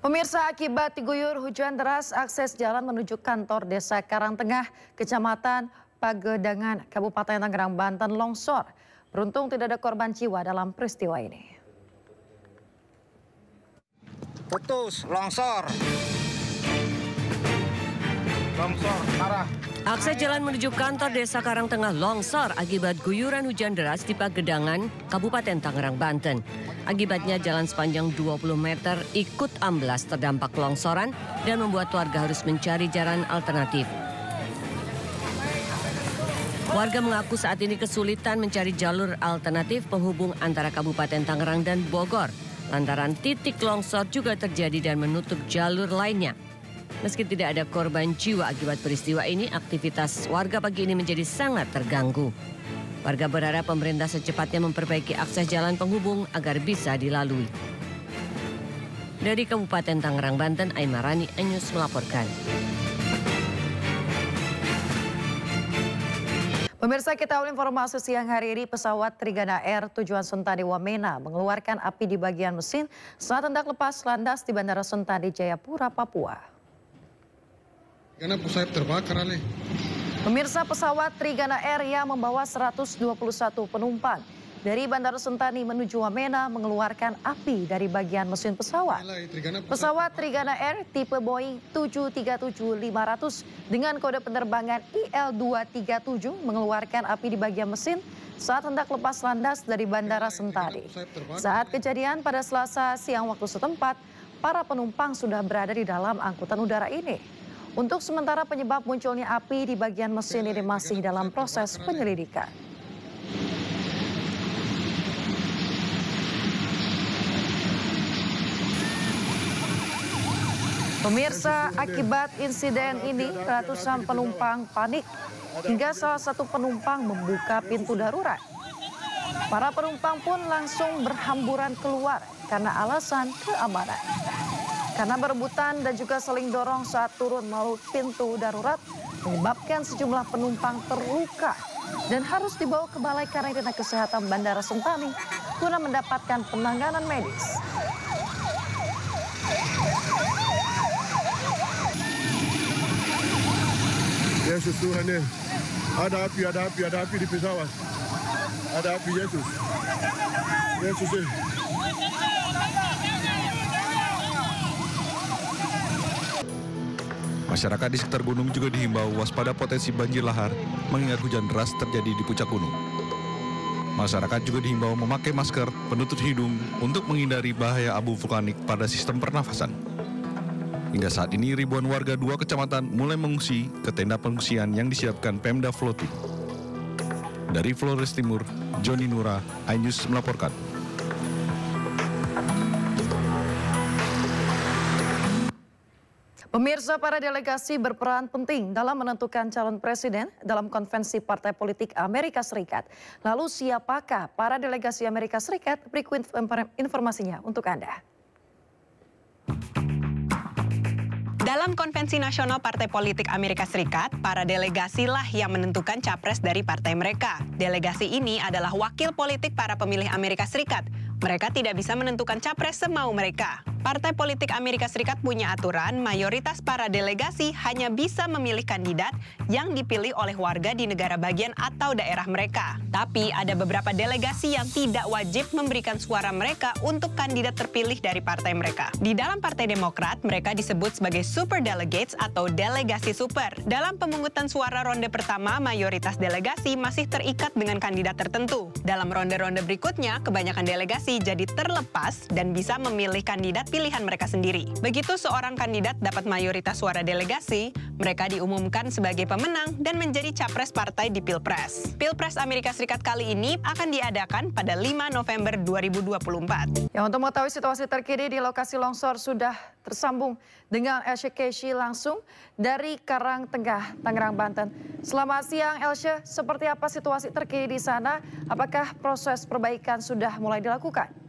Pemirsa, akibat diguyur hujan deras, akses jalan menuju kantor Desa Karangtengah, Kecamatan Pagedangan, Kabupaten Tangerang, Banten longsor. Beruntung tidak ada korban jiwa dalam peristiwa ini. Putus, longsor. Longsor, arah. Akses jalan menuju kantor Desa Karangtengah longsor akibat guyuran hujan deras di Pagedangan, Kabupaten Tangerang, Banten. Akibatnya jalan sepanjang 20 meter ikut amblas terdampak longsoran dan membuat warga harus mencari jalan alternatif. Warga mengaku saat ini kesulitan mencari jalur alternatif penghubung antara Kabupaten Tangerang dan Bogor. Lantaran titik longsor juga terjadi dan menutup jalur lainnya. Meski tidak ada korban jiwa akibat peristiwa ini, aktivitas warga pagi ini menjadi sangat terganggu. Warga berharap pemerintah secepatnya memperbaiki akses jalan penghubung agar bisa dilalui. Dari Kabupaten Tangerang, Banten, Aimarani Anyus melaporkan. Pemirsa, kita awal informasi siang hari ini, pesawat Trigana Air tujuan Sentani Wamena mengeluarkan api di bagian mesin saat hendak lepas landas di Bandara Sentani, Jayapura, Papua. Karena pesawat terbakar, Ale. Pemirsa, pesawat Trigana Air yang membawa 121 penumpang dari Bandara Sentani menuju Wamena mengeluarkan api dari bagian mesin pesawat. Pesawat Trigana Air tipe Boeing 737-500 dengan kode penerbangan IL-237 mengeluarkan api di bagian mesin saat hendak lepas landas dari Bandara Sentani. Saat kejadian pada Selasa siang waktu setempat, para penumpang sudah berada di dalam angkutan udara ini. Untuk sementara penyebab munculnya api di bagian mesin ini masih dalam proses penyelidikan. Pemirsa, akibat insiden ini ratusan penumpang panik hingga salah satu penumpang membuka pintu darurat. Para penumpang pun langsung berhamburan keluar karena alasan keamanan. Karena berebutan dan juga saling dorong saat turun melalui pintu darurat menyebabkan sejumlah penumpang terluka dan harus dibawa ke Balai Karantina Kesehatan Bandara Sentani guna mendapatkan penanganan medis. Yesus Tuhan ya, ada api di pesawat. Ada api Yesus. Yesus ya. Masyarakat di sekitar gunung juga dihimbau waspada potensi banjir lahar mengingat hujan deras terjadi di puncak gunung. Masyarakat juga dihimbau memakai masker penutup hidung untuk menghindari bahaya abu vulkanik pada sistem pernafasan. Hingga saat ini ribuan warga 2 kecamatan mulai mengungsi ke tenda pengungsian yang disiapkan Pemda Floti. Dari Flores Timur, Joni Nura, iNews melaporkan. Pemirsa, para delegasi berperan penting dalam menentukan calon presiden dalam konvensi Partai Politik Amerika Serikat. Lalu siapakah para delegasi Amerika Serikat? Berikut informasinya untuk Anda. Dalam Konvensi Nasional Partai Politik Amerika Serikat, para delegasi lah yang menentukan capres dari partai mereka. Delegasi ini adalah wakil politik para pemilih Amerika Serikat. Mereka tidak bisa menentukan capres semau mereka. Partai politik Amerika Serikat punya aturan mayoritas para delegasi hanya bisa memilih kandidat yang dipilih oleh warga di negara bagian atau daerah mereka. Tapi ada beberapa delegasi yang tidak wajib memberikan suara mereka untuk kandidat terpilih dari partai mereka. Di dalam Partai Demokrat, mereka disebut sebagai super delegates atau delegasi super. Dalam pemungutan suara ronde pertama, mayoritas delegasi masih terikat dengan kandidat tertentu. Dalam ronde-ronde berikutnya, kebanyakan delegasi jadi terlepas dan bisa memilih kandidat pilihan mereka sendiri. Begitu seorang kandidat dapat mayoritas suara delegasi, mereka diumumkan sebagai pemenang dan menjadi capres partai di Pilpres. Pilpres Amerika Serikat kali ini akan diadakan pada 5 November 2024. Ya, untuk mengetahui situasi terkini di lokasi longsor sudah tersambung dengan Elsya Keshi langsung dari Karangtengah, Tangerang, Banten. Selamat siang Elsya, seperti apa situasi terkini di sana? Apakah proses perbaikan sudah mulai dilakukan?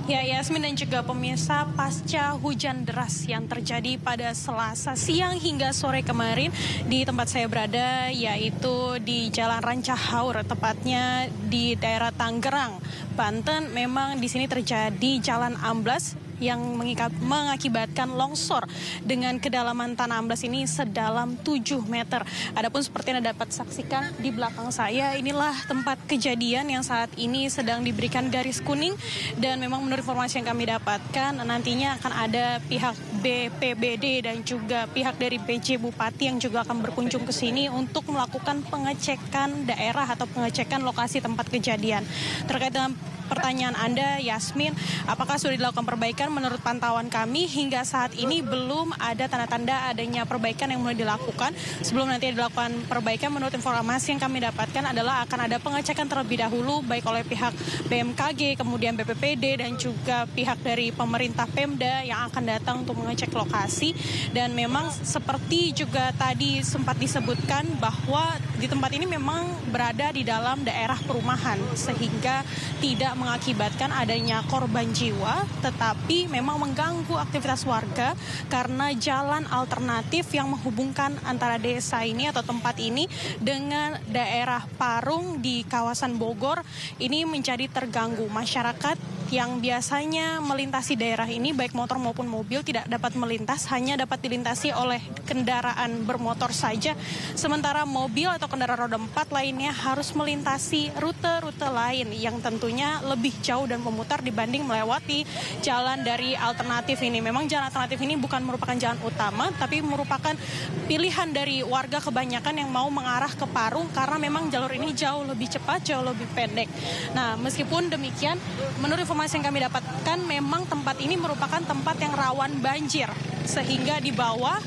Ya, Yasmin dan juga pemirsa, pasca hujan deras yang terjadi pada Selasa siang hingga sore kemarin di tempat saya berada, yaitu di Jalan Rancahaur, tepatnya di daerah Tangerang, Banten. Memang di sini terjadi jalan amblas yang mengakibatkan longsor dengan kedalaman tanah amblas ini sedalam 7 meter. Adapun seperti yang Anda dapat saksikan di belakang saya, inilah tempat kejadian yang saat ini sedang diberikan garis kuning, dan memang menurut informasi yang kami dapatkan nantinya akan ada pihak BPBD dan juga pihak dari PJ Bupati yang juga akan berkunjung ke sini untuk melakukan pengecekan daerah atau pengecekan lokasi tempat kejadian. Terkait dengan pertanyaan Anda, Yasmin, apakah sudah dilakukan perbaikan? Menurut pantauan kami, hingga saat ini belum ada tanda-tanda adanya perbaikan yang mulai dilakukan. Sebelum nanti dilakukan perbaikan, menurut informasi yang kami dapatkan adalah akan ada pengecekan terlebih dahulu, baik oleh pihak BMKG, kemudian BPPD, dan juga pihak dari pemerintah Pemda yang akan datang untuk mengecek lokasi. Dan memang seperti juga tadi sempat disebutkan bahwa di tempat ini memang berada di dalam daerah perumahan, sehingga tidak mengakibatkan adanya korban jiwa, tetapi memang mengganggu aktivitas warga karena jalan alternatif yang menghubungkan antara desa ini atau tempat ini dengan daerah Parung di kawasan Bogor ini menjadi terganggu. Masyarakat yang biasanya melintasi daerah ini baik motor maupun mobil tidak dapat melintas, hanya dapat dilintasi oleh kendaraan bermotor saja, sementara mobil atau kendaraan roda 4 lainnya harus melintasi rute-rute lain yang tentunya lebih jauh dan memutar dibanding melewati jalan dari alternatif ini. Memang jalan alternatif ini bukan merupakan jalan utama, tapi merupakan pilihan dari warga kebanyakan yang mau mengarah ke Parung karena memang jalur ini jauh lebih cepat, jauh lebih pendek. Nah, meskipun demikian, menurut informasi yang kami dapatkan, memang tempat ini merupakan tempat yang rawan banjir, sehingga di bawah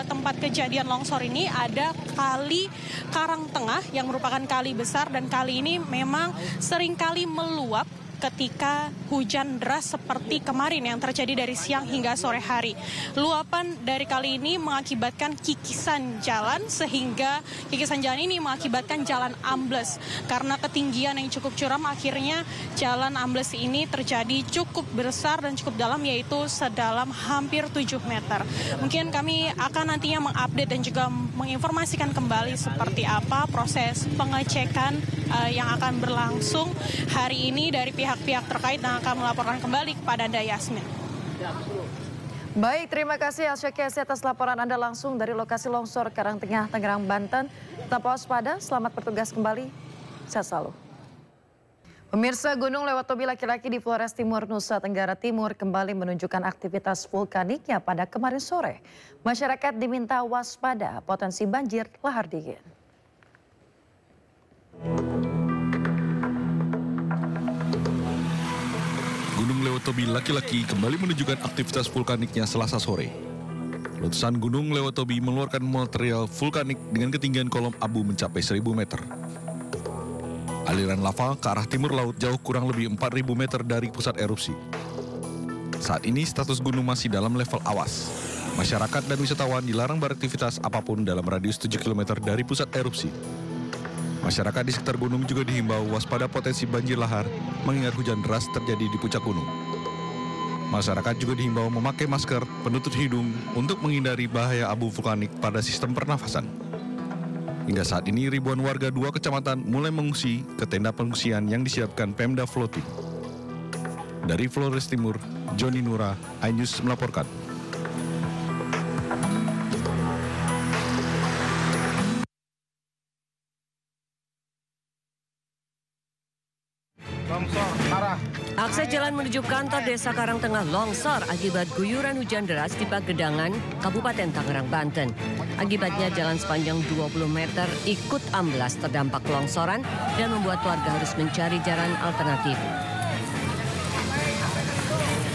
tempat kejadian longsor ini ada kali Karangtengah yang merupakan kali besar, dan kali ini memang seringkali meluap ketika hujan deras seperti kemarin yang terjadi dari siang hingga sore hari. Luapan dari kali ini mengakibatkan kikisan jalan, sehingga kikisan jalan ini mengakibatkan jalan ambles. Karena ketinggian yang cukup curam, akhirnya jalan ambles ini terjadi cukup besar dan cukup dalam, yaitu sedalam hampir 7 meter. Mungkin kami akan nantinya mengupdate dan juga menginformasikan kembali seperti apa proses pengecekan yang akan berlangsung hari ini dari pihak-pihak terkait, dan akan melaporkan kembali kepada Anda, Yasmin. Baik, terima kasih Asyakesi atas laporan Anda langsung dari lokasi longsor Karangtengah, Tangerang, Banten. Tetap waspada, selamat bertugas kembali. Sehat selalu. Pemirsa, Gunung Lewotobi laki-laki di Flores Timur, Nusa Tenggara Timur kembali menunjukkan aktivitas vulkaniknya pada kemarin sore. Masyarakat diminta waspada potensi banjir lahar dingin. Gunung Lewotobi laki-laki kembali menunjukkan aktivitas vulkaniknya Selasa sore. Letusan Gunung Lewotobi mengeluarkan material vulkanik dengan ketinggian kolom abu mencapai 1000 meter. Aliran lava ke arah timur laut jauh kurang lebih 4000 meter dari pusat erupsi. Saat ini status gunung masih dalam level awas. Masyarakat dan wisatawan dilarang beraktivitas apapun dalam radius 7 km dari pusat erupsi. Masyarakat di sekitar gunung juga dihimbau waspada potensi banjir lahar mengingat hujan deras terjadi di puncak gunung. Masyarakat juga dihimbau memakai masker penutup hidung untuk menghindari bahaya abu vulkanik pada sistem pernafasan. Hingga saat ini ribuan warga 2 kecamatan mulai mengungsi ke tenda pengungsian yang disiapkan Pemda Floating. Dari Flores Timur, Joni Nura, iNews melaporkan. Longsor, arah. Akses jalan menuju kantor Desa Karangtengah longsor akibat guyuran hujan deras di Pagedangan, Kabupaten Tangerang, Banten. Akibatnya jalan sepanjang 20 meter ikut amblas terdampak longsoran dan membuat warga harus mencari jalan alternatif.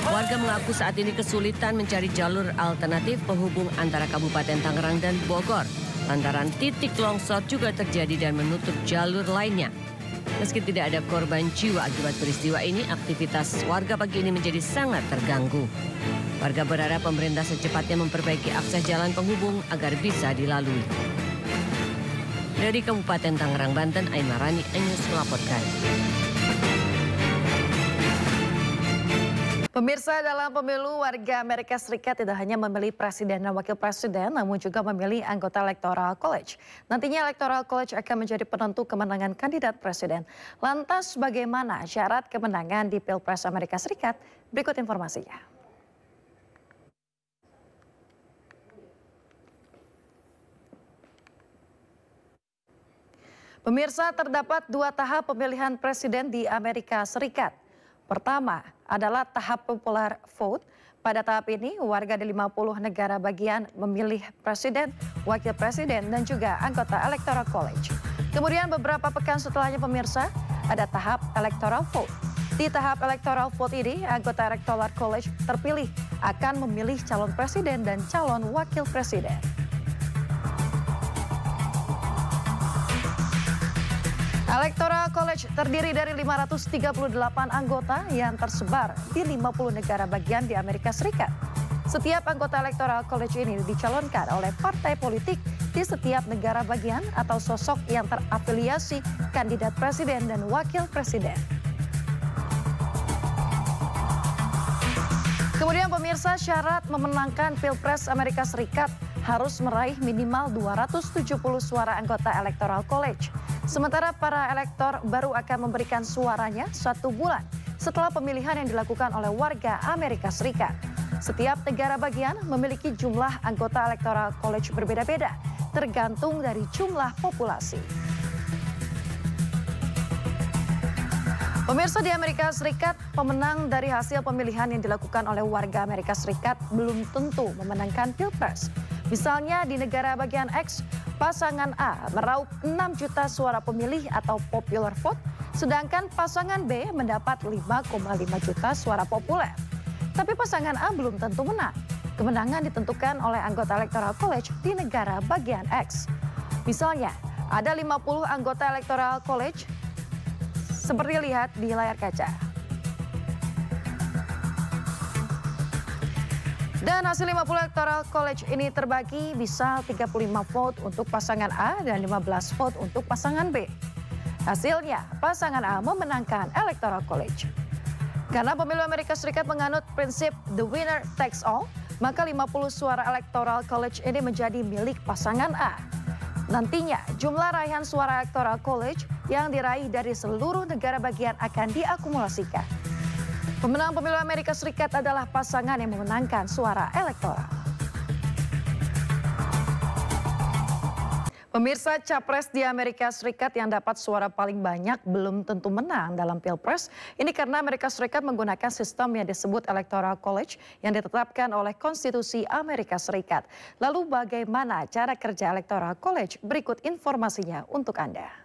Warga mengaku saat ini kesulitan mencari jalur alternatif penghubung antara Kabupaten Tangerang dan Bogor. Lantaran titik longsor juga terjadi dan menutup jalur lainnya. Meski tidak ada korban jiwa akibat peristiwa ini, aktivitas warga pagi ini menjadi sangat terganggu. Warga berharap pemerintah secepatnya memperbaiki akses jalan penghubung agar bisa dilalui. Dari Kabupaten Tangerang, Banten, Aimarani, iNews melaporkan. Pemirsa, dalam pemilu warga Amerika Serikat tidak hanya memilih presiden dan wakil presiden, namun juga memilih anggota Electoral College. Nantinya Electoral College akan menjadi penentu kemenangan kandidat presiden. Lantas bagaimana syarat kemenangan di Pilpres Amerika Serikat? Berikut informasinya. Pemirsa, terdapat 2 tahap pemilihan presiden di Amerika Serikat. Pertama adalah tahap popular vote. Pada tahap ini, warga di 50 negara bagian memilih presiden, wakil presiden, dan juga anggota Electoral College. Kemudian beberapa pekan setelahnya pemirsa, ada tahap electoral vote. Di tahap electoral vote ini, anggota Electoral College terpilih akan memilih calon presiden dan calon wakil presiden. Electoral College terdiri dari 538 anggota yang tersebar di 50 negara bagian di Amerika Serikat. Setiap anggota Electoral College ini dicalonkan oleh partai politik di setiap negara bagian atau sosok yang terafiliasi kandidat presiden dan wakil presiden. Kemudian pemirsa, syarat memenangkan Pilpres Amerika Serikat harus meraih minimal 270 suara anggota Electoral College. Sementara para elektor baru akan memberikan suaranya 1 bulan setelah pemilihan yang dilakukan oleh warga Amerika Serikat. Setiap negara bagian memiliki jumlah anggota Electoral College berbeda-beda, tergantung dari jumlah populasi. Pemirsa, di Amerika Serikat, pemenang dari hasil pemilihan yang dilakukan oleh warga Amerika Serikat belum tentu memenangkan Pilpres. Misalnya di negara bagian X, pasangan A meraup 6 juta suara pemilih atau popular vote, sedangkan pasangan B mendapat 5,5 juta suara populer. Tapi pasangan A belum tentu menang. Kemenangan ditentukan oleh anggota Electoral College di negara bagian X. Misalnya, ada 50 anggota Electoral College, seperti lihat di layar kaca. Dan hasil 50 Electoral College ini terbagi bisa 35 vote untuk pasangan A dan 15 vote untuk pasangan B. Hasilnya, pasangan A memenangkan Electoral College. Karena pemilu Amerika Serikat menganut prinsip the winner takes all, maka 50 suara Electoral College ini menjadi milik pasangan A. Nantinya, jumlah raihan suara Electoral College yang diraih dari seluruh negara bagian akan diakumulasikan. Pemenang pemilu Amerika Serikat adalah pasangan yang memenangkan suara elektoral. Pemirsa, capres di Amerika Serikat yang dapat suara paling banyak belum tentu menang dalam Pilpres. Ini karena Amerika Serikat menggunakan sistem yang disebut Electoral College yang ditetapkan oleh Konstitusi Amerika Serikat. Lalu bagaimana cara kerja Electoral College? Berikut informasinya untuk Anda.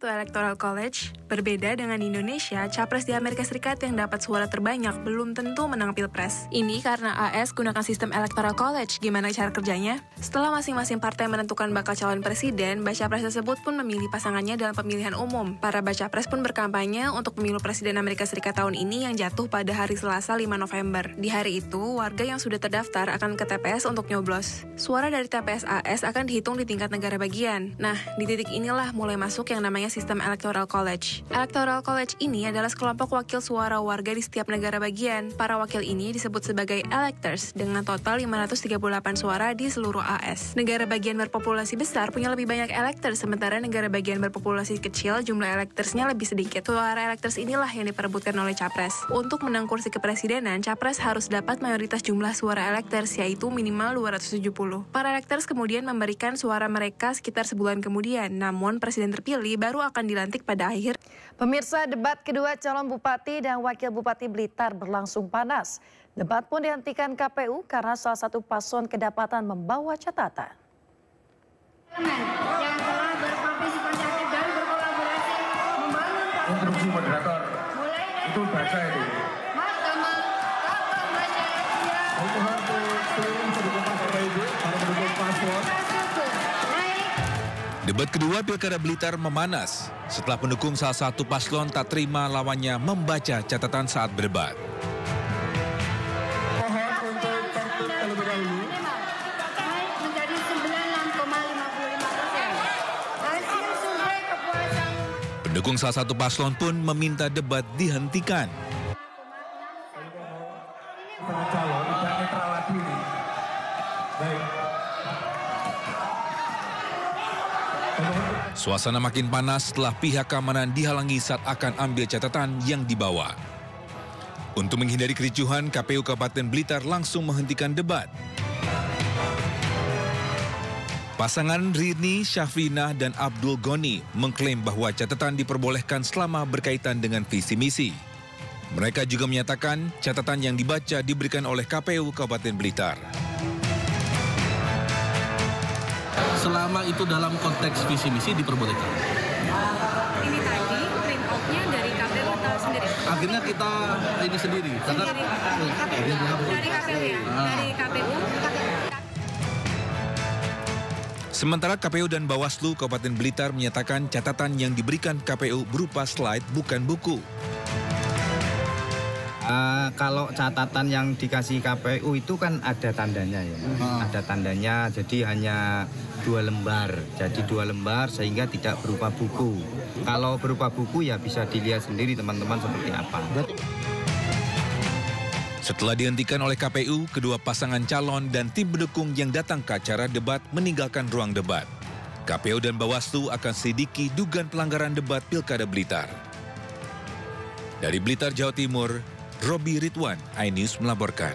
Electoral College, berbeda dengan di Indonesia, capres di Amerika Serikat yang dapat suara terbanyak belum tentu menang Pilpres. Ini karena AS gunakan sistem Electoral College. Gimana cara kerjanya? Setelah masing-masing partai menentukan bakal calon presiden, baca pres tersebut pun memilih pasangannya dalam pemilihan umum. Para baca pres pun berkampanye untuk pemilu presiden Amerika Serikat tahun ini yang jatuh pada hari Selasa 5 November. Di hari itu, warga yang sudah terdaftar akan ke TPS untuk nyoblos. Suara dari TPS AS akan dihitung di tingkat negara bagian. Nah, di titik inilah mulai masuk yang namanya sistem Electoral College. Electoral College ini adalah sekelompok wakil suara warga di setiap negara bagian. Para wakil ini disebut sebagai electors dengan total 538 suara di seluruh AS. Negara bagian berpopulasi besar punya lebih banyak electors, sementara negara bagian berpopulasi kecil jumlah electorsnya lebih sedikit. Suara electors inilah yang diperebutkan oleh capres. Untuk menang kursi kepresidenan, capres harus dapat mayoritas jumlah suara electors, yaitu minimal 270. Para electors kemudian memberikan suara mereka sekitar sebulan kemudian, namun presiden terpilih baru akan dilantik pada akhir. Pemirsa, debat kedua calon bupati dan wakil bupati Blitar berlangsung panas. Debat pun dihentikan KPU karena salah satu paslon kedapatan membawa catatan. Yang telah berpartisipasi aktif dan berkolaborasi membangun Instruksi moderator. Itu baca itu. Mahkamah baca ya. Mohon seluruh pendukung Bapak Ibu, para pendukung paslon. Debat kedua Pilkada Blitar memanas setelah pendukung salah satu paslon tak terima lawannya membaca catatan saat berdebat. Mohon untuk tertib terlebih dahulu. Naik menjadi 96,55%. Hasil survei kepuasan. Pendukung salah satu paslon pun meminta debat dihentikan. Suasana makin panas setelah pihak keamanan dihalangi saat akan ambil catatan yang dibawa. Untuk menghindari kericuhan, KPU Kabupaten Blitar langsung menghentikan debat. Pasangan Rini, Syafrinah, dan Abdul Goni mengklaim bahwa catatan diperbolehkan selama berkaitan dengan visi misi. Mereka juga menyatakan catatan yang dibaca diberikan oleh KPU Kabupaten Blitar. Selama itu dalam konteks visi misi diperbolehkan. Ini tadi print out-nya dari KPU atau sendiri? Akhirnya kita ini sendiri. Karena dari KPU ya? Dari KPU. Sementara KPU dan Bawaslu Kabupaten Blitar menyatakan catatan yang diberikan KPU berupa slide bukan buku. Kalau catatan yang dikasih KPU itu kan ada tandanya ya. Ada tandanya, jadi hanya 2 lembar. Jadi 2 lembar sehingga tidak berupa buku. Kalau berupa buku ya bisa dilihat sendiri teman-teman seperti apa. Setelah dihentikan oleh KPU, kedua pasangan calon dan tim pendukung yang datang ke acara debat meninggalkan ruang debat. KPU dan Bawaslu akan selidiki dugaan pelanggaran debat Pilkada Blitar. Dari Blitar, Jawa Timur, Robi Ridwan, iNews melaporkan.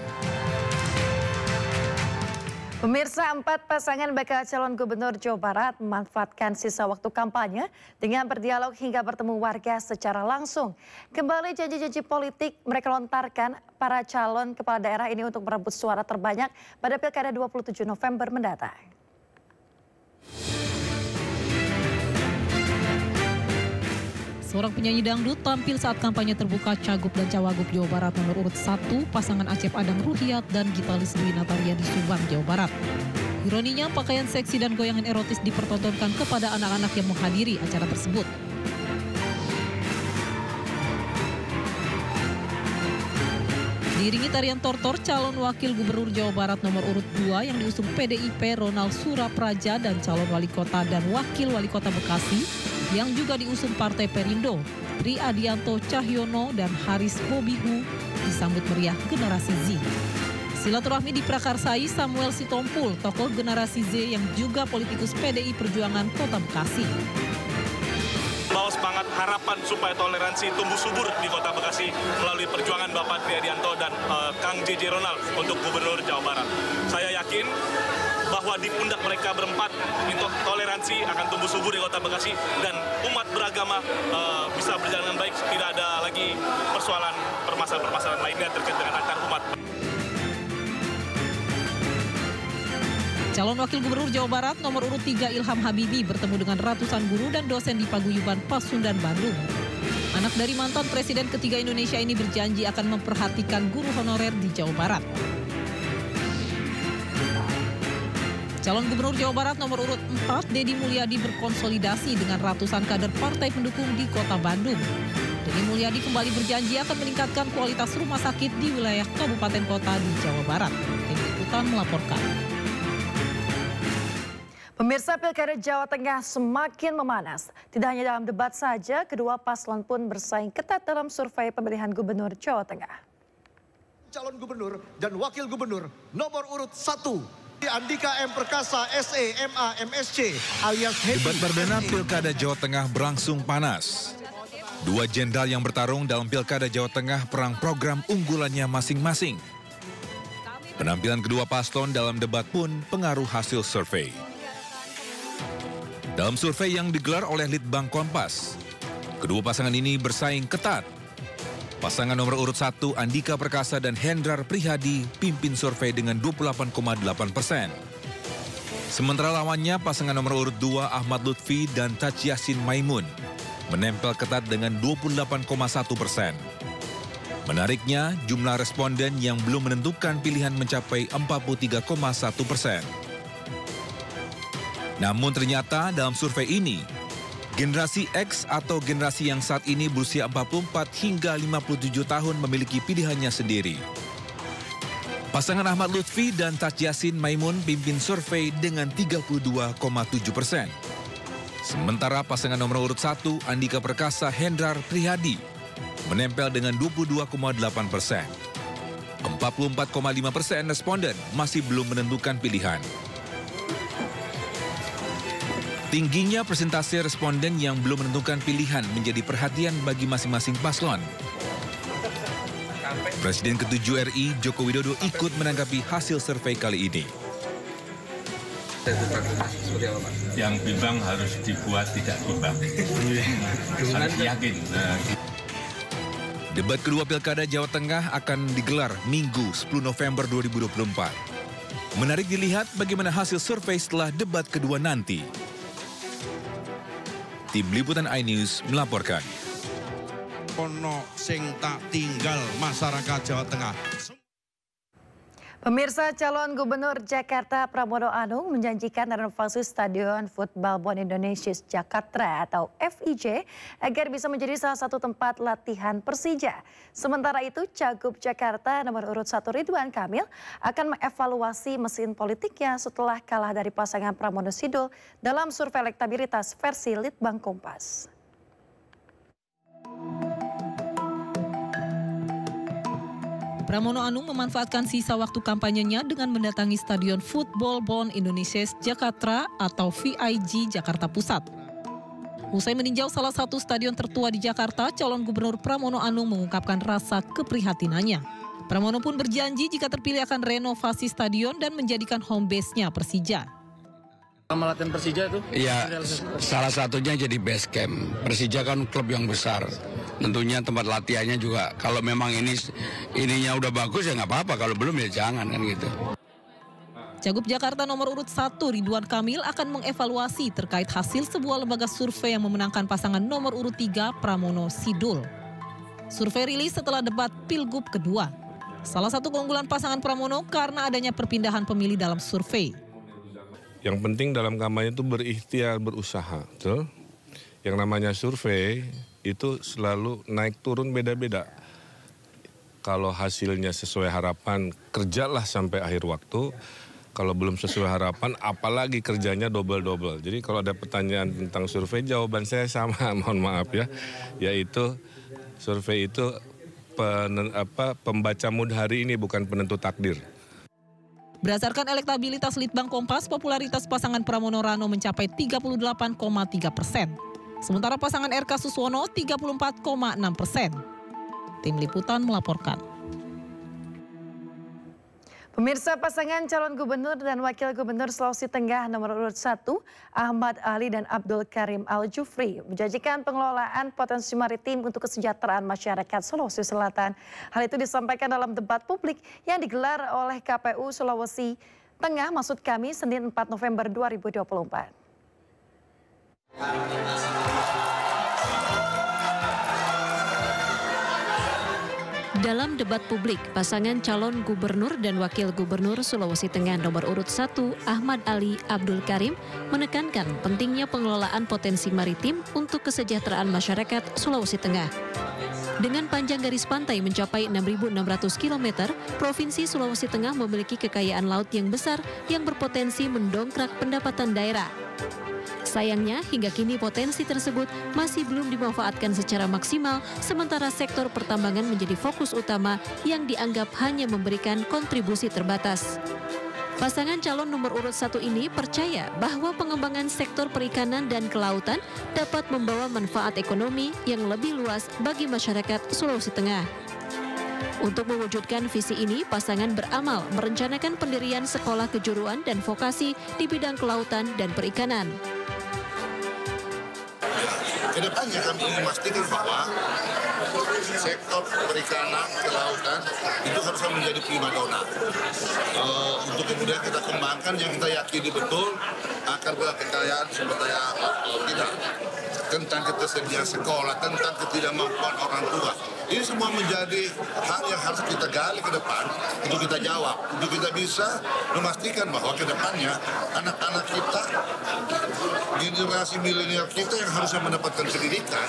Pemirsa, 4 pasangan bakal calon gubernur Jawa Barat memanfaatkan sisa waktu kampanye dengan berdialog hingga bertemu warga secara langsung. Kembali janji-janji politik mereka lontarkan para calon kepala daerah ini untuk merebut suara terbanyak pada Pilkada 27 November mendatang. Seorang penyanyi dangdut tampil saat kampanye terbuka Cagup dan Cawagup Jawa Barat nomor urut 1 pasangan Acep Adang Ruhiat dan gitaris Dwi Natalia di Subang, Jawa Barat. Ironinya pakaian seksi dan goyangan erotis dipertontonkan kepada anak-anak yang menghadiri acara tersebut. Diiringi tarian tortor, calon wakil gubernur Jawa Barat nomor urut 2 yang diusung PDIP Ronald Surapraja dan calon wali kota dan wakil wali kota Bekasi yang juga diusung Partai Perindo, Tri Adianto Cahyono dan Haris Bobihu disambut meriah generasi Z. Silaturahmi diprakarsai Samuel Sitompul, tokoh generasi Z yang juga politikus PDI Perjuangan Kota Bekasi. Bawa semangat harapan supaya toleransi tumbuh subur di Kota Bekasi melalui perjuangan Bapak Tri Adianto dan Kang JJ Ronald untuk Gubernur Jawa Barat. Saya yakin bahwa di pundak mereka berempat toleransi akan tumbuh subur di Kota Bekasi dan umat beragama bisa berjalan dengan baik, tidak ada lagi permasalahan lainnya terkait dengan antar umat. Calon Wakil Gubernur Jawa Barat nomor urut 3 Ilham Habibi bertemu dengan ratusan guru dan dosen di Paguyuban Pasundan, Bandung. Anak dari mantan Presiden ketiga Indonesia ini berjanji akan memperhatikan guru honorer di Jawa Barat. Calon Gubernur Jawa Barat nomor urut 4 Deddy Mulyadi berkonsolidasi dengan ratusan kader partai pendukung di Kota Bandung. Deddy Mulyadi kembali berjanji akan meningkatkan kualitas rumah sakit di wilayah kabupaten kota di Jawa Barat. Tim Liputan melaporkan. Pemirsa, Pilkada Jawa Tengah semakin memanas. Tidak hanya dalam debat saja, kedua paslon pun bersaing ketat dalam survei pemilihan gubernur Jawa Tengah. Calon gubernur dan wakil gubernur nomor urut 1. Andika M. Perkasa, SE, MA, MSC, alias Happy. Debat perdana Pilkada Jawa Tengah berlangsung panas. Dua jenderal yang bertarung dalam Pilkada Jawa Tengah perang program unggulannya masing-masing. Penampilan kedua paslon dalam debat pun pengaruh hasil survei. Dalam survei yang digelar oleh Litbang Kompas, kedua pasangan ini bersaing ketat. Pasangan nomor urut 1 Andika Perkasa dan Hendrar Prihadi pimpin survei dengan 28,8%. Sementara lawannya pasangan nomor urut 2 Ahmad Lutfi dan Taj Yassin Maimun menempel ketat dengan 28,1%. Menariknya, jumlah responden yang belum menentukan pilihan mencapai 43,1%. Namun ternyata dalam survei ini, generasi X atau generasi yang saat ini berusia 44 hingga 57 tahun memiliki pilihannya sendiri. Pasangan Ahmad Lutfi dan Taj Yassin Maimun pimpin survei dengan 32,7%. Sementara pasangan nomor urut 1 Andika Perkasa Hendrar Prihadi menempel dengan 22,8%. 44,5% responden masih belum menentukan pilihan. Tingginya persentase responden yang belum menentukan pilihan menjadi perhatian bagi masing-masing paslon. Presiden ke-7 RI Joko Widodo ikut menanggapi hasil survei kali ini. Yang bimbang harus dibuat tidak bimbang. Harus yakin. Debat kedua Pilkada Jawa Tengah akan digelar Minggu 10 November 2024. Menarik dilihat bagaimana hasil survei setelah debat kedua nanti. Tim Liputan iNews melaporkan. Ono sing tak tinggal masyarakat Jawa Tengah. Pemirsa, calon Gubernur Jakarta Pramono Anung menjanjikan renovasi Stadion Football Bond Indonesia Jakarta atau FIJ agar bisa menjadi salah satu tempat latihan Persija. Sementara itu, Cagup Jakarta nomor urut 1 Ridwan Kamil akan mengevaluasi mesin politiknya setelah kalah dari pasangan Pramono Sidul dalam survei elektabilitas versi Litbang Kompas. Pramono Anung memanfaatkan sisa waktu kampanyenya dengan mendatangi Stadion Football Bond Indonesia Jakarta atau VIJ Jakarta Pusat. Usai meninjau salah satu stadion tertua di Jakarta, calon Gubernur Pramono Anung mengungkapkan rasa keprihatinannya. Pramono pun berjanji jika terpilih akan renovasi stadion dan menjadikan home base-nya Persija. Sama latihan Persija itu? Iya, salah satunya jadi base camp. Persija kan klub yang besar. Tentunya tempat latihannya juga. Kalau memang ininya udah bagus ya nggak apa-apa. Kalau belum ya jangan kan gitu. Cagup Jakarta nomor urut 1 Ridwan Kamil akan mengevaluasi terkait hasil sebuah lembaga survei yang memenangkan pasangan nomor urut 3 Pramono Sidul. Survei rilis setelah debat Pilgub kedua. Salah satu keunggulan pasangan Pramono karena adanya perpindahan pemilih dalam survei. Yang penting dalam kampanye itu berikhtiar, berusaha. Betul? Yang namanya survei itu selalu naik turun beda-beda. Kalau hasilnya sesuai harapan, kerjalah sampai akhir waktu. Kalau belum sesuai harapan, apalagi kerjanya double-double. Jadi kalau ada pertanyaan tentang survei, jawaban saya sama, mohon maaf ya. Yaitu survei itu pembaca mood hari ini, bukan penentu takdir. Berdasarkan elektabilitas Litbang Kompas, popularitas pasangan Pramono Rano mencapai 38,3%. Sementara pasangan RK Suswono 34,6%. Tim Liputan melaporkan. Pemirsa, pasangan calon gubernur dan wakil gubernur Sulawesi Tengah nomor urut 1 Ahmad Ali dan Abdul Karim Al-Jufri menjanjikan pengelolaan potensi maritim untuk kesejahteraan masyarakat Sulawesi Selatan. Hal itu disampaikan dalam debat publik yang digelar oleh KPU Sulawesi Tengah, maksud kami Senin 4 November 2024. Dalam debat publik, pasangan calon gubernur dan wakil gubernur Sulawesi Tengah nomor urut 1 Ahmad Ali Abdul Karim menekankan pentingnya pengelolaan potensi maritim untuk kesejahteraan masyarakat Sulawesi Tengah. Dengan panjang garis pantai mencapai 6.600 km, Provinsi Sulawesi Tengah memiliki kekayaan laut yang besar yang berpotensi mendongkrak pendapatan daerah. Sayangnya, hingga kini potensi tersebut masih belum dimanfaatkan secara maksimal, sementara sektor pertambangan menjadi fokus utama yang dianggap hanya memberikan kontribusi terbatas. Pasangan calon nomor urut 1 ini percaya bahwa pengembangan sektor perikanan dan kelautan dapat membawa manfaat ekonomi yang lebih luas bagi masyarakat Sulawesi Tengah. Untuk mewujudkan visi ini, pasangan beramal merencanakan pendirian sekolah kejuruan dan vokasi di bidang kelautan dan perikanan. Kedepannya kami ingin memastikan bahwa sektor perikanan, kelautan itu harus menjadi primadona. Untuk kemudian kita kembangkan yang kita yakini betul akan berkekayaan sumber daya kita. Tentang ketersediaan sekolah, tentang ketidakmampuan orang tua. Ini semua menjadi hal yang harus kita gali ke depan untuk kita jawab. Untuk kita bisa memastikan bahwa ke depannya anak-anak kita, generasi milenial kita yang harusnya mendapatkan pendidikan,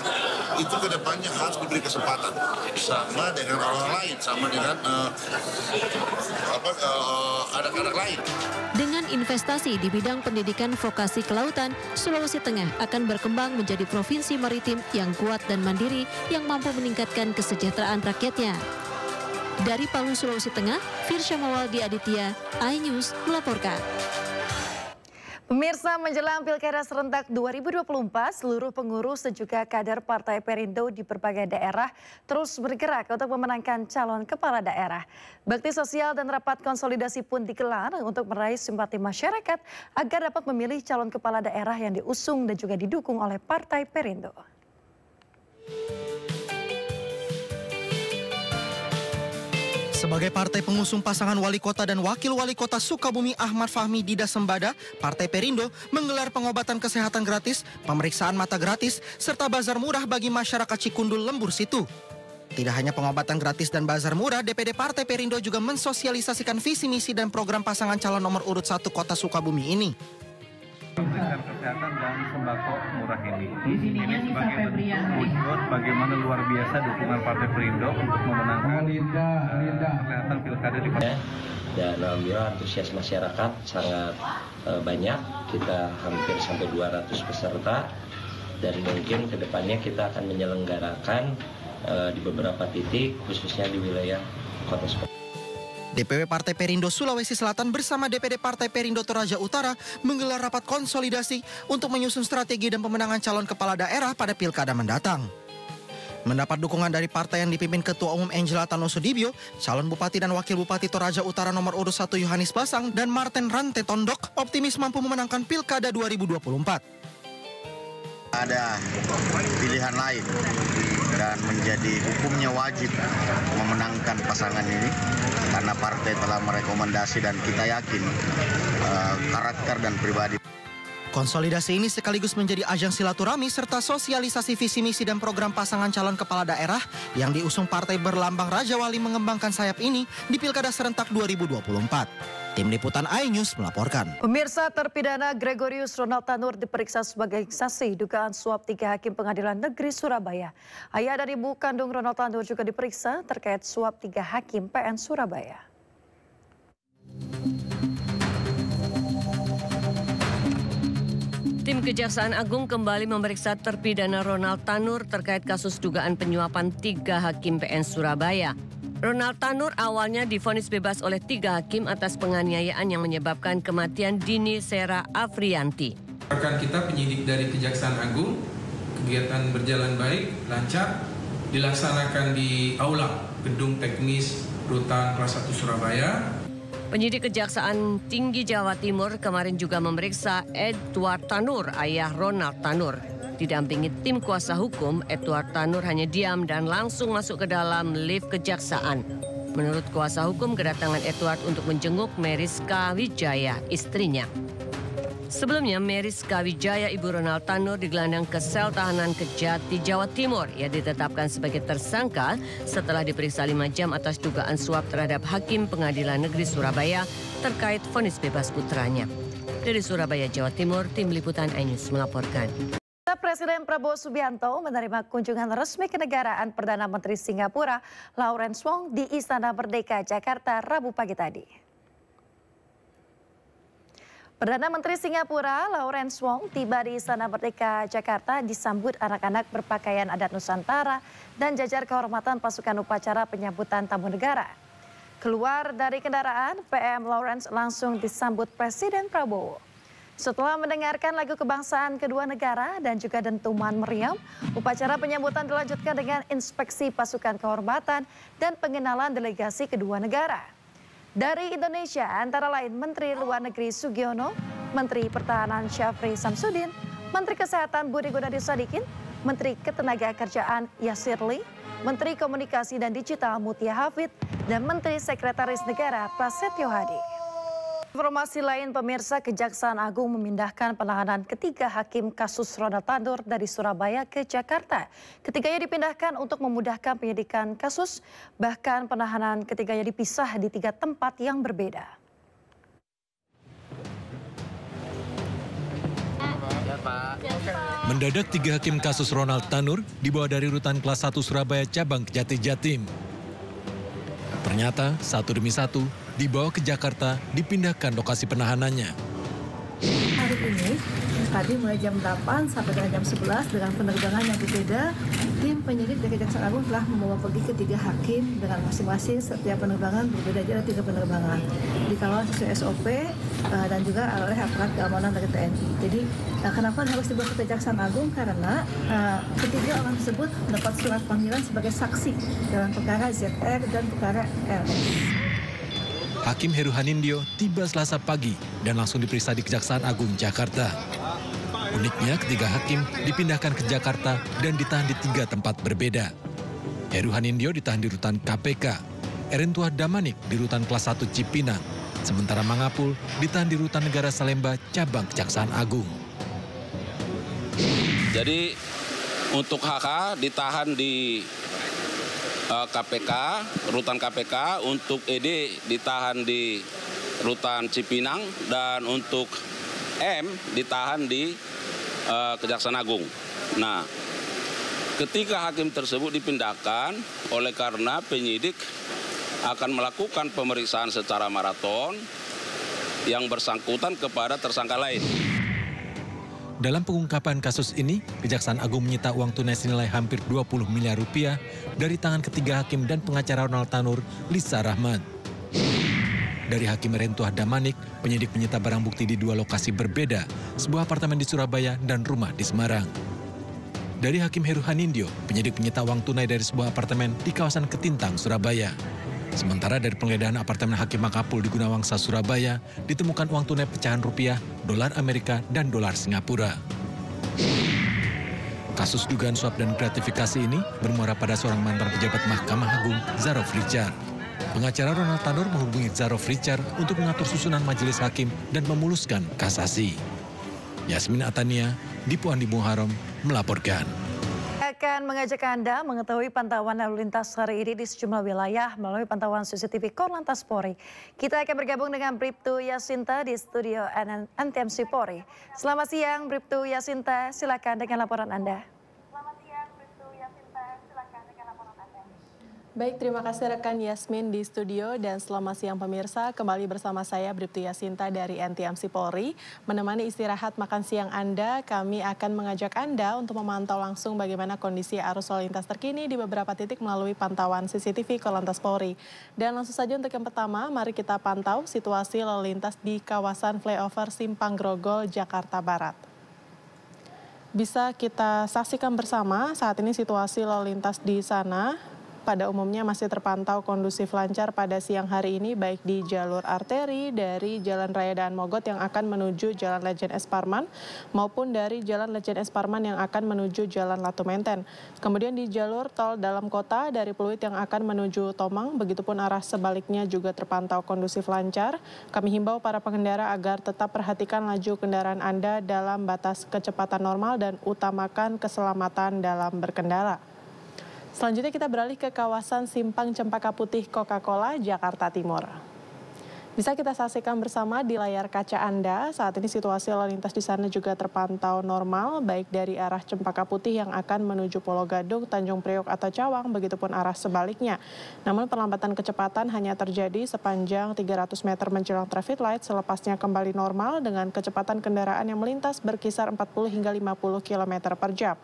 itu ke depannya harus diberi kesempatan. Sama dengan orang lain, sama dengan anak-anak lain. Dengan investasi di bidang pendidikan vokasi kelautan, Sulawesi Tengah akan berkembang menjadi provinsi maritim yang kuat dan mandiri yang mampu meningkatkan kesejahteraan rakyatnya. Dari Palu, Sulawesi Tengah, Firsya Mawaldi Aditya, iNews melaporkan. Pemirsa, menjelang Pilkada serentak 2024, seluruh pengurus dan juga kader Partai Perindo di berbagai daerah terus bergerak untuk memenangkan calon kepala daerah. Bakti sosial dan rapat konsolidasi pun digelar untuk meraih simpati masyarakat agar dapat memilih calon kepala daerah yang diusung dan juga didukung oleh Partai Perindo. Sebagai partai pengusung pasangan wali kota dan wakil wali kota Sukabumi Ahmad Fahmi Dida Sembada, Partai Perindo menggelar pengobatan kesehatan gratis, pemeriksaan mata gratis, serta bazar murah bagi masyarakat Cikundul Lembur Situ. Tidak hanya pengobatan gratis dan bazar murah, DPD Partai Perindo juga mensosialisasikan visi misi dan program pasangan calon nomor urut 1 kota Sukabumi ini. Pemeriksaan kesehatan dan sembako murah ini sebagai bentuk wujud bagaimana luar biasa dukungan Partai Perindo untuk memenangkan perhelatan pilkada di Kota. Dan alhamdulillah antusias masyarakat sangat banyak, kita hampir sampai 200 peserta dan mungkin kedepannya kita akan menyelenggarakan di beberapa titik khususnya di wilayah Kota Sukabumi. DPW Partai Perindo Sulawesi Selatan bersama DPD Partai Perindo Toraja Utara menggelar rapat konsolidasi untuk menyusun strategi dan pemenangan calon kepala daerah pada pilkada mendatang. Mendapat dukungan dari partai yang dipimpin Ketua Umum Angela Tano Sudibyo, calon Bupati dan Wakil Bupati Toraja Utara nomor urut 1 Yohanis Basang dan Marten Rante Tondok optimis mampu memenangkan pilkada 2024. Ada pilihan lain dan menjadi hukumnya wajib memenangkan pasangan ini karena partai telah merekomendasi dan kita yakin karakter dan pribadi. Konsolidasi ini sekaligus menjadi ajang silaturahmi serta sosialisasi visi misi dan program pasangan calon kepala daerah yang diusung partai berlambang Raja Wali mengembangkan sayap ini di Pilkada serentak 2024. Tim Liputan iNews melaporkan. Pemirsa, terpidana Gregorius Ronald Tanur diperiksa sebagai saksi dugaan suap 3 hakim Pengadilan Negeri Surabaya. Ayah dan ibu kandung Ronald Tanur juga diperiksa terkait suap 3 hakim PN Surabaya. Tim Kejaksaan Agung kembali memeriksa terpidana Ronald Tanur terkait kasus dugaan penyuapan 3 hakim PN Surabaya. Ronald Tanur awalnya divonis bebas oleh 3 hakim atas penganiayaan yang menyebabkan kematian Dini Sera Afrianti. Rekan kita penyidik dari Kejaksaan Agung, kegiatan berjalan baik, lancar, dilaksanakan di Aula Gedung Teknis Rutan Kelas 1 Surabaya. Penyidik Kejaksaan Tinggi Jawa Timur kemarin juga memeriksa Edward Tanur, ayah Ronald Tanur. Didampingi tim kuasa hukum, Edward Tanur hanya diam dan langsung masuk ke dalam lift kejaksaan. Menurut kuasa hukum, kedatangan Edward untuk menjenguk Meriska Wijaya, istrinya. Sebelumnya, Meriska Wijaya, ibu Ronald Tanur, digelandang ke sel tahanan Kejati, Jawa Timur. Ia ditetapkan sebagai tersangka setelah diperiksa 5 jam atas dugaan suap terhadap Hakim Pengadilan Negeri Surabaya terkait vonis bebas putranya. Dari Surabaya, Jawa Timur, Tim Liputan iNews melaporkan. Presiden Prabowo Subianto menerima kunjungan resmi kenegaraan Perdana Menteri Singapura Lawrence Wong di Istana Merdeka, Jakarta, Rabu pagi tadi. Perdana Menteri Singapura Lawrence Wong tiba di Istana Merdeka, Jakarta disambut anak-anak berpakaian adat Nusantara dan jajar kehormatan pasukan upacara penyambutan tamu negara. Keluar dari kendaraan, PM Lawrence langsung disambut Presiden Prabowo. Setelah mendengarkan lagu kebangsaan kedua negara dan juga dentuman meriam, upacara penyambutan dilanjutkan dengan inspeksi pasukan kehormatan dan pengenalan delegasi kedua negara. Dari Indonesia, antara lain Menteri Luar Negeri Sugiono, Menteri Pertahanan Syafri Samsudin, Menteri Kesehatan Budi Gunadi Sadikin, Menteri Ketenagakerjaan Yasir Lee, Menteri Komunikasi dan Digital Mutia Hafid, dan Menteri Sekretaris Negara Prasetyo Hadi. Informasi lain, pemirsa, Kejaksaan Agung memindahkan penahanan ketiga hakim kasus Ronald Tanur dari Surabaya ke Jakarta. Ketiganya dipindahkan untuk memudahkan penyidikan kasus, bahkan penahanan ketiganya dipisah di 3 tempat yang berbeda. Mendadak 3 hakim kasus Ronald Tanur dibawa dari Rutan Kelas 1 Surabaya cabang Kejati Jatim. Ternyata satu demi satu dibawa ke Jakarta, dipindahkan lokasi penahanannya. Hari ini Tadi mulai jam 8 sampai dengan jam 11 dengan penerbangan yang berbeda, tim penyidik dari Kejaksaan Agung telah membawa pergi ketiga hakim dengan masing-masing setiap penerbangan berbeda jarak 3 penerbangan. Dikawal sesuai SOP dan juga oleh aparat keamanan dari TNI. Jadi kenapa harus dibawa ke Kejaksaan Agung? Karena ketiga orang tersebut mendapat surat panggilan sebagai saksi dalam perkara ZR dan perkara RS. Hakim Heru Hanindyo tiba Selasa pagi dan langsung diperiksa di Kejaksaan Agung Jakarta. Uniknya, ketiga hakim dipindahkan ke Jakarta dan ditahan di 3 tempat berbeda. Heru Hanindyo ditahan di rutan KPK, Erentuah Damanik di rutan kelas 1 Cipinang, sementara Mangapul ditahan di rutan Negara Salemba cabang Kejaksaan Agung. Jadi untuk HK ditahan di KPK, rutan KPK, untuk ED ditahan di rutan Cipinang, dan untuk M ditahan di Kejaksaan Agung. Nah, ketika hakim tersebut dipindahkan, oleh karena penyidik akan melakukan pemeriksaan secara maraton yang bersangkutan kepada tersangka lain. Dalam pengungkapan kasus ini, Kejaksaan Agung menyita uang tunai senilai hampir 20 miliar rupiah dari tangan ketiga hakim dan pengacara Ronald Tanur, Lisa Rahmat. Dari Hakim Erentuah Damanik, penyidik menyita barang bukti di 2 lokasi berbeda, sebuah apartemen di Surabaya dan rumah di Semarang. Dari Hakim Heru Hanindyo, penyidik menyita uang tunai dari sebuah apartemen di kawasan Ketintang, Surabaya. Sementara dari penggeledahan apartemen Hakim Mangapul di Gunawangsa, Surabaya, ditemukan uang tunai pecahan rupiah, dolar Amerika, dan dolar Singapura. Kasus dugaan suap dan gratifikasi ini bermuara pada seorang mantan pejabat Mahkamah Agung, Zarof Richard. Pengacara Ronald Tanur menghubungi Zarof Richard untuk mengatur susunan majelis hakim dan memuluskan kasasi. Yasmin Atania, Dipu Andi Muharram melaporkan. Akan mengajak Anda mengetahui pantauan lalu lintas hari ini di sejumlah wilayah melalui pantauan CCTV Korlantas Polri. Kita akan bergabung dengan Bribtu Yasinta di studio NTMC Polri. Selamat siang Bribtu Yasinta, silakan dengan laporan Anda. Baik, terima kasih rekan Yasmin di studio dan selamat siang pemirsa. Kembali bersama saya Bribtu Yasinta dari NTMC Polri. Menemani istirahat makan siang Anda, kami akan mengajak Anda untuk memantau langsung bagaimana kondisi arus lalu lintas terkini di beberapa titik melalui pantauan CCTV Korlantas Polri. Dan langsung saja untuk yang pertama, mari kita pantau situasi lalu lintas di kawasan flyover Simpang Grogol, Jakarta Barat. Bisa kita saksikan bersama saat ini situasi lalu lintas di sana. Pada umumnya masih terpantau kondusif lancar pada siang hari ini, baik di jalur arteri dari Jalan Raya Daan Mogot yang akan menuju Jalan Lejen S. Parman maupun dari Jalan Lejen S. Parman yang akan menuju Jalan Latu Menten. Kemudian di jalur tol dalam kota dari Pluit yang akan menuju Tomang, begitupun arah sebaliknya juga terpantau kondusif lancar. Kami himbau para pengendara agar tetap perhatikan laju kendaraan Anda dalam batas kecepatan normal dan utamakan keselamatan dalam berkendara. Selanjutnya kita beralih ke kawasan Simpang Cempaka Putih Coca-Cola, Jakarta Timur. Bisa kita saksikan bersama di layar kaca Anda, saat ini situasi lalu lintas di sana juga terpantau normal, baik dari arah Cempaka Putih yang akan menuju Pulau Gadung, Tanjung Priok atau Cawang, begitupun arah sebaliknya. Namun perlambatan kecepatan hanya terjadi sepanjang 300 meter menjelang traffic light, selepasnya kembali normal dengan kecepatan kendaraan yang melintas berkisar 40 hingga 50 km per jam.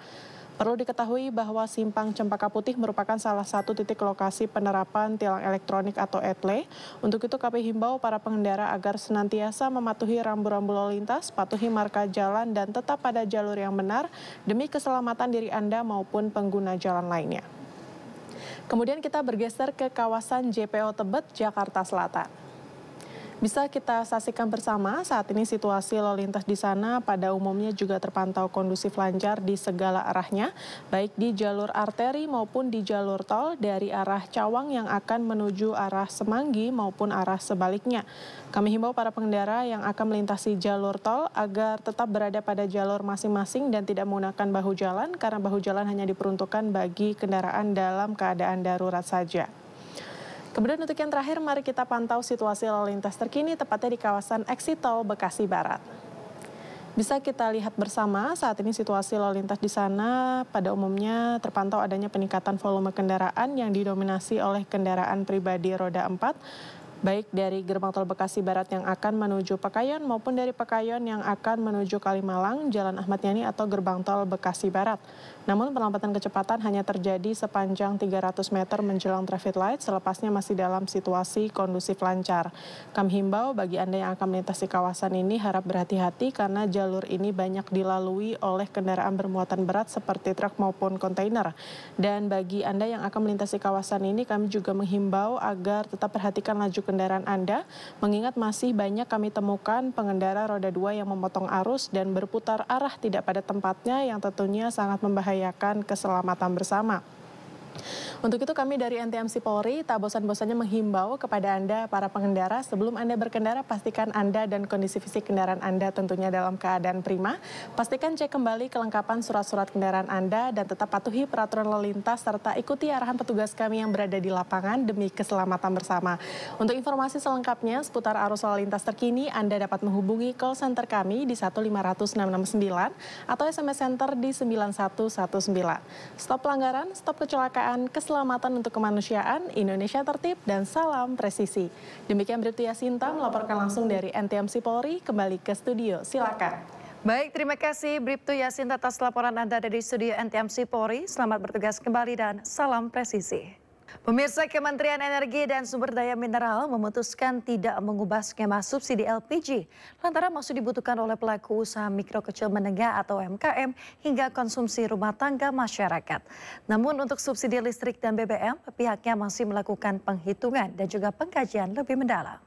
Perlu diketahui bahwa Simpang Cempaka Putih merupakan salah satu titik lokasi penerapan tilang elektronik atau ETLE. Untuk itu kami himbau para pengendara agar senantiasa mematuhi rambu-rambu lalu lintas, patuhi marka jalan dan tetap pada jalur yang benar demi keselamatan diri Anda maupun pengguna jalan lainnya. Kemudian kita bergeser ke kawasan JPO Tebet, Jakarta Selatan. Bisa kita saksikan bersama saat ini situasi lalu lintas di sana pada umumnya juga terpantau kondusif lancar di segala arahnya, baik di jalur arteri maupun di jalur tol dari arah Cawang yang akan menuju arah Semanggi maupun arah sebaliknya. Kami himbau para pengendara yang akan melintasi jalur tol agar tetap berada pada jalur masing-masing dan tidak menggunakan bahu jalan karena bahu jalan hanya diperuntukkan bagi kendaraan dalam keadaan darurat saja. Kemudian untuk yang terakhir, mari kita pantau situasi lalu lintas terkini tepatnya di kawasan Exit Tol Bekasi Barat. Bisa kita lihat bersama saat ini situasi lalu lintas di sana pada umumnya terpantau adanya peningkatan volume kendaraan yang didominasi oleh kendaraan pribadi roda 4. baik dari gerbang tol Bekasi Barat yang akan menuju Pekayon maupun dari Pekayon yang akan menuju Kalimalang, Jalan Ahmad Yani atau gerbang tol Bekasi Barat. Namun perlambatan kecepatan hanya terjadi sepanjang 300 meter menjelang traffic light, selepasnya masih dalam situasi kondusif lancar. Kami himbau bagi Anda yang akan melintasi kawasan ini harap berhati-hati karena jalur ini banyak dilalui oleh kendaraan bermuatan berat seperti truk maupun kontainer. Dan bagi Anda yang akan melintasi kawasan ini, kami juga menghimbau agar tetap perhatikan laju kendaraan Anda, mengingat masih banyak kami temukan pengendara roda 2 yang memotong arus dan berputar arah tidak pada tempatnya yang tentunya sangat membahayakan keselamatan bersama. Untuk itu kami dari NTMC Polri tak bosan-bosannya menghimbau kepada Anda para pengendara, sebelum Anda berkendara pastikan Anda dan kondisi fisik kendaraan Anda tentunya dalam keadaan prima. Pastikan cek kembali kelengkapan surat-surat kendaraan Anda dan tetap patuhi peraturan lalu lintas serta ikuti arahan petugas kami yang berada di lapangan demi keselamatan bersama. Untuk informasi selengkapnya seputar arus lalu lintas terkini, Anda dapat menghubungi call center kami di 1500669 atau SMS Center di 9119. Stop pelanggaran, stop kecelakaan, keselamatan untuk kemanusiaan, Indonesia tertib, dan salam presisi. Demikian Bribtu Yasinta melaporkan langsung dari NTMC Polri, kembali ke studio, silakan. Baik, terima kasih Bribtu Yasinta atas laporan Anda dari studio NTMC Polri. Selamat bertugas kembali dan salam presisi. Pemirsa, Kementerian Energi dan Sumber Daya Mineral memutuskan tidak mengubah skema subsidi LPG lantaran masih dibutuhkan oleh pelaku usaha mikro kecil menengah atau UMKM hingga konsumsi rumah tangga masyarakat. Namun untuk subsidi listrik dan BBM, pihaknya masih melakukan penghitungan dan juga pengkajian lebih mendalam.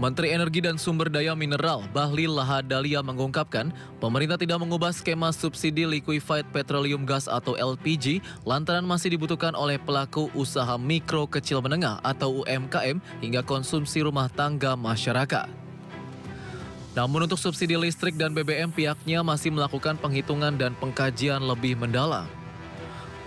Menteri Energi dan Sumber Daya Mineral Bahlil Lahadalia mengungkapkan pemerintah tidak mengubah skema subsidi liquefied petroleum gas atau LPG lantaran masih dibutuhkan oleh pelaku usaha mikro kecil menengah atau UMKM hingga konsumsi rumah tangga masyarakat. Namun untuk subsidi listrik dan BBM pihaknya masih melakukan penghitungan dan pengkajian lebih mendalam.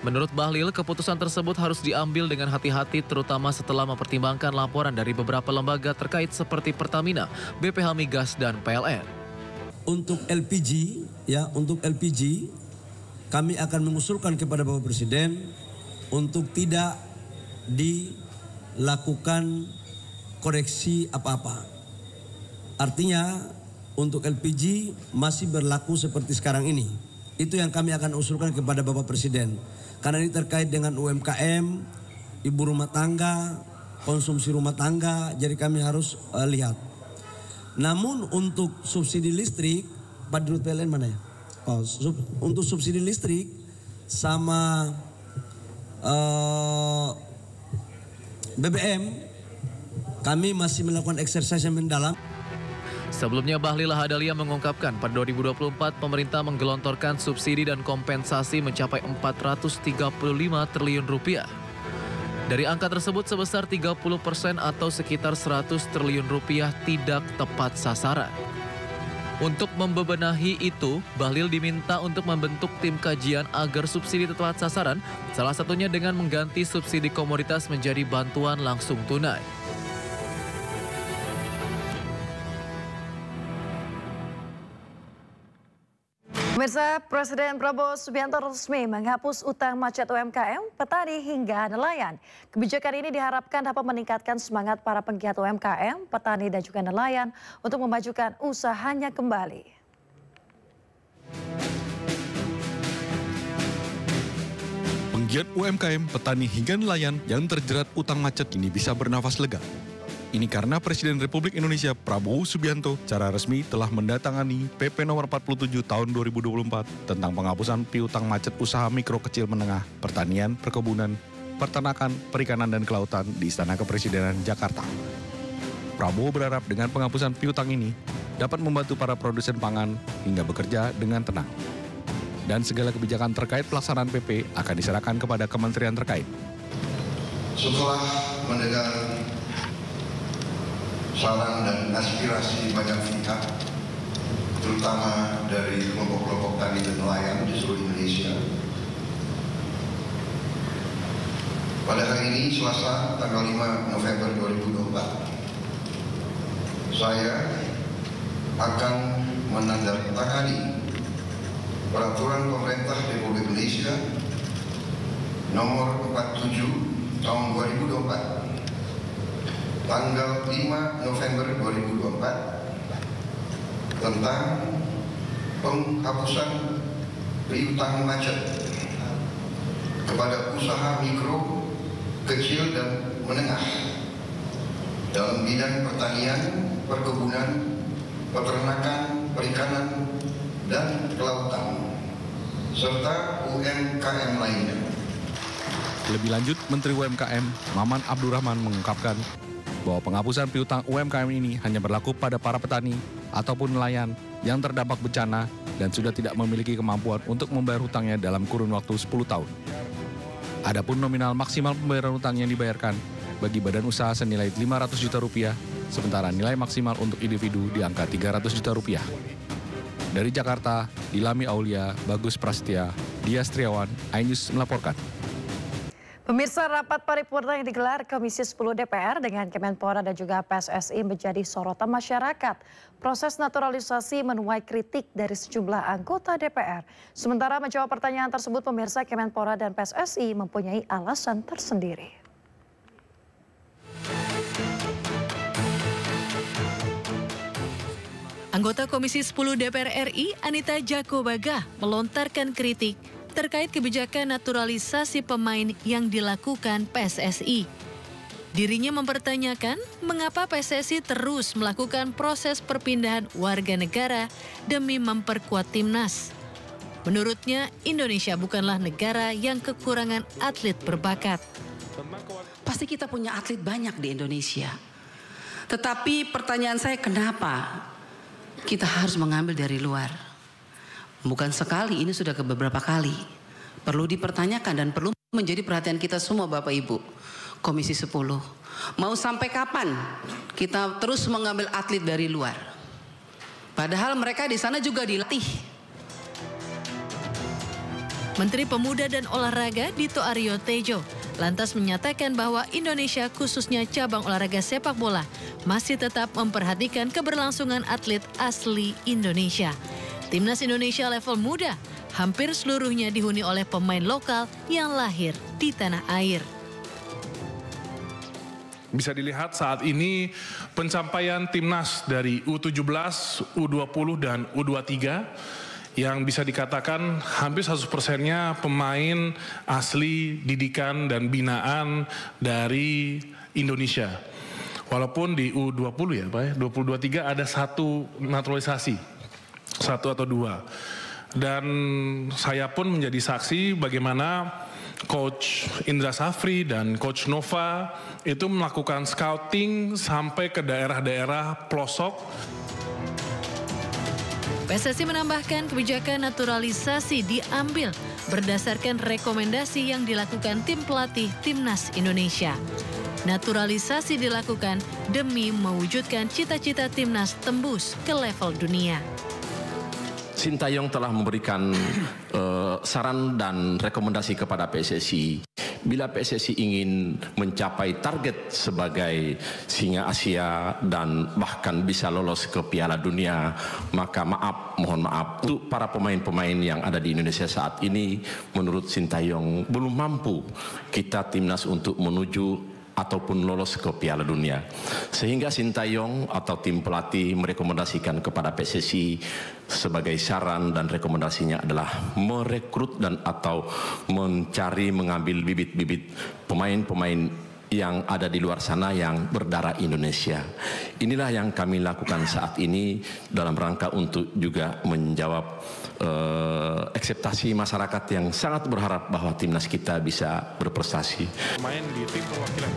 Menurut Bahlil, keputusan tersebut harus diambil dengan hati-hati terutama setelah mempertimbangkan laporan dari beberapa lembaga terkait seperti Pertamina, BPH Migas, dan PLN. Untuk LPG, kami akan mengusulkan kepada Bapak Presiden untuk tidak dilakukan koreksi apa-apa. Artinya untuk LPG masih berlaku seperti sekarang ini. Itu yang kami akan usulkan kepada Bapak Presiden. Karena ini terkait dengan UMKM, ibu rumah tangga, konsumsi rumah tangga, jadi kami harus lihat. Namun untuk subsidi listrik, Pak Dirut PLN mana ya? Untuk subsidi listrik sama BBM, kami masih melakukan exercise yang mendalam. Sebelumnya Bahlil Lahadalia mengungkapkan pada 2024 pemerintah menggelontorkan subsidi dan kompensasi mencapai 435 triliun rupiah. Dari angka tersebut sebesar 30% atau sekitar 100 triliun rupiah tidak tepat sasaran. Untuk membebenahi itu, Bahlil diminta untuk membentuk tim kajian agar subsidi tepat sasaran, salah satunya dengan mengganti subsidi komoditas menjadi bantuan langsung tunai. Pemirsa, Presiden Prabowo Subianto resmi menghapus utang macet UMKM, petani hingga nelayan. Kebijakan ini diharapkan dapat meningkatkan semangat para penggiat UMKM, petani dan juga nelayan untuk memajukan usahanya kembali. Penggiat UMKM, petani hingga nelayan yang terjerat utang macet ini bisa bernafas lega. Ini karena Presiden Republik Indonesia Prabowo Subianto secara resmi telah mendatangani PP nomor 47 tahun 2024 tentang penghapusan piutang macet usaha mikro kecil menengah, pertanian, perkebunan, peternakan, perikanan, dan kelautan di Istana Kepresidenan Jakarta. Prabowo berharap dengan penghapusan piutang ini dapat membantu para produsen pangan hingga bekerja dengan tenang. Dan segala kebijakan terkait pelaksanaan PP akan diserahkan kepada kementerian terkait. Setelah mendengar saran dan aspirasi banyak pihak, terutama dari kelompok-kelompok tani dan nelayan di seluruh Indonesia. Pada hari ini, Selasa, tanggal 5 November 2024, saya akan menandatangani Peraturan Pemerintah Republik Indonesia Nomor 47 tahun 2024 tanggal 5 November 2024 tentang penghapusan piutang macet kepada usaha mikro, kecil dan menengah dalam bidang pertanian, perkebunan, peternakan, perikanan, dan kelautan, serta UMKM lainnya. Lebih lanjut, Menteri UMKM Maman Abdurrahman mengungkapkan bahwa penghapusan piutang UMKM ini hanya berlaku pada para petani ataupun nelayan yang terdampak bencana dan sudah tidak memiliki kemampuan untuk membayar hutangnya dalam kurun waktu 10 tahun. Adapun nominal maksimal pembayaran hutang yang dibayarkan bagi badan usaha senilai 500 juta rupiah, sementara nilai maksimal untuk individu di angka 300 juta rupiah. Dari Jakarta, Dilami Aulia, Bagus Prasetya, Dias Triawan, iNews melaporkan. Pemirsa, rapat paripurna yang digelar Komisi 10 DPR dengan Kemenpora dan juga PSSI menjadi sorotan masyarakat. Proses naturalisasi menuai kritik dari sejumlah anggota DPR. Sementara menjawab pertanyaan tersebut, pemirsa, Kemenpora dan PSSI mempunyai alasan tersendiri. Anggota Komisi 10 DPR RI, Anita Jakobaga, melontarkan kritik terkait kebijakan naturalisasi pemain yang dilakukan PSSI. Dirinya mempertanyakan mengapa PSSI terus melakukan proses perpindahan warga negara demi memperkuat timnas. Menurutnya, Indonesia bukanlah negara yang kekurangan atlet berbakat. Pasti kita punya atlet banyak di Indonesia. Tetapi pertanyaan saya, kenapa kita harus mengambil dari luar? Bukan sekali, ini sudah ke beberapa kali. Perlu dipertanyakan dan perlu menjadi perhatian kita semua, Bapak Ibu. Komisi 10. Mau sampai kapan kita terus mengambil atlet dari luar? Padahal mereka di sana juga dilatih. Menteri Pemuda dan Olahraga Dito Aryo Tejo lantas menyatakan bahwa Indonesia, khususnya cabang olahraga sepak bola, masih tetap memperhatikan keberlangsungan atlet asli Indonesia. Timnas Indonesia level muda hampir seluruhnya dihuni oleh pemain lokal yang lahir di tanah air. Bisa dilihat saat ini pencapaian timnas dari U17, U20 dan U23 yang bisa dikatakan hampir 100%-nya pemain asli didikan dan binaan dari Indonesia. Walaupun di U20 ya Pak ya, 20-23 ada satu naturalisasi. Satu atau dua. Dan saya pun menjadi saksi bagaimana Coach Indra Safri dan Coach Nova itu melakukan scouting sampai ke daerah-daerah pelosok. PSSI menambahkan kebijakan naturalisasi diambil berdasarkan rekomendasi yang dilakukan tim pelatih Timnas Indonesia. Naturalisasi dilakukan demi mewujudkan cita-cita Timnas tembus ke level dunia. Sintayong telah memberikan saran dan rekomendasi kepada PSSI. Bila PSSI ingin mencapai target sebagai singa Asia dan bahkan bisa lolos ke Piala Dunia, maka mohon maaf, untuk para pemain-pemain yang ada di Indonesia saat ini, menurut Sintayong belum mampu kita timnas untuk menuju ataupun lolos ke Piala Dunia. Sehingga Sintayong atau tim pelatih merekomendasikan kepada PSSI sebagai saran dan rekomendasinya adalah merekrut dan atau mengambil bibit-bibit pemain-pemain yang ada di luar sana yang berdarah Indonesia. Inilah yang kami lakukan saat ini dalam rangka untuk juga menjawab ekspektasi masyarakat yang sangat berharap bahwa timnas kita bisa berprestasi. Main di tim perwakilan.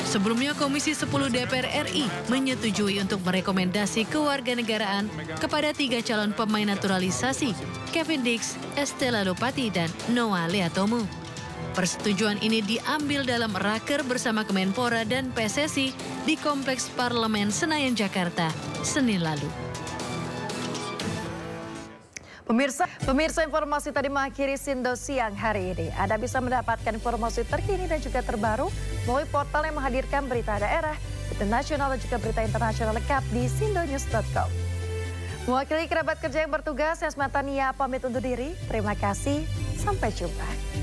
Sebelumnya Komisi 10 DPR RI menyetujui untuk merekomendasi kewarganegaraan kepada 3 calon pemain naturalisasi, Kevin Dix, Estela Lopati, dan Noah Leatomu. Persetujuan ini diambil dalam raker bersama Kemenpora dan PSSI di Kompleks Parlemen Senayan, Jakarta, Senin lalu. Pemirsa, informasi tadi mengakhiri Sindo Siang hari ini. Anda bisa mendapatkan informasi terkini dan juga terbaru melalui portal yang menghadirkan berita daerah, berita nasional dan juga berita internasional lengkap di sindonews.com. Mewakili kerabat kerja yang bertugas, saya Asmatania pamit undur diri. Terima kasih, sampai jumpa.